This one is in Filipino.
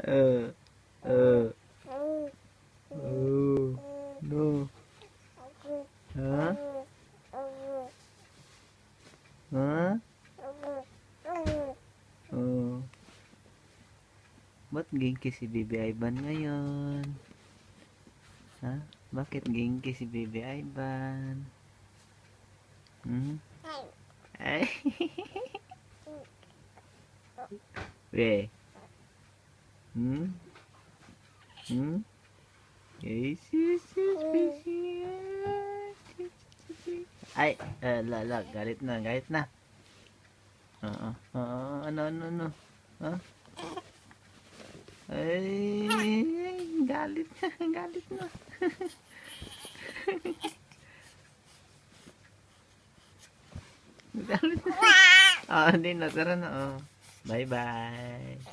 Uh, uh, oh, no. Huh? Huh? Oh. Ba't ginki si Baby Ivan ngayon? Ha? Bakit ginki si Baby Ivan? Hmm? Ay. We. Hmm? Hmm? Yes, yes, yes, busy. Ay, galit na, galit na. Oo, oo, ano, ano, ano. Ha? Ay, galit na, galit na. Galit na. Oh, hindi na, tara na, oh. Bye-bye.